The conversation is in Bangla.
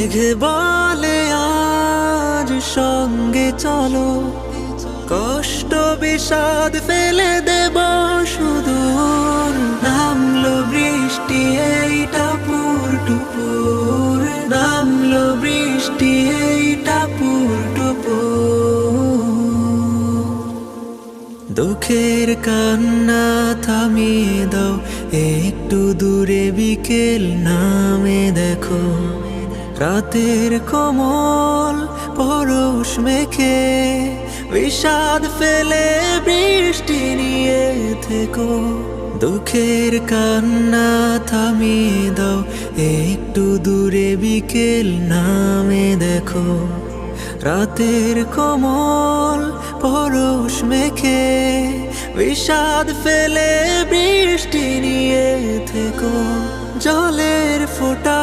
মেঘে বলে আজ সঙ্গে চলো, কষ্ট বিষাদ ফেলে দেব সুদূর। নামলো বৃষ্টি এই টাপুর টুপুর, নামলো বৃষ্টি এই টাপুর টুপুর। দুঃখের কান্না থামিয়ে দাও, একটু দূরে বিকেল নামে দেখো। রাতের কোমল পরশ মেখে বিষাদ ফেলে বৃষ্টি নিয়ে থেকো। দুঃখের কান্না থামিয়ে দাও, একটু দূরে বিকেল নামে দেখো। রাতের কোমল পরশ মেখে বিষাদ ফেলে বৃষ্টি নিয়ে থেকো। জলের ফোঁটা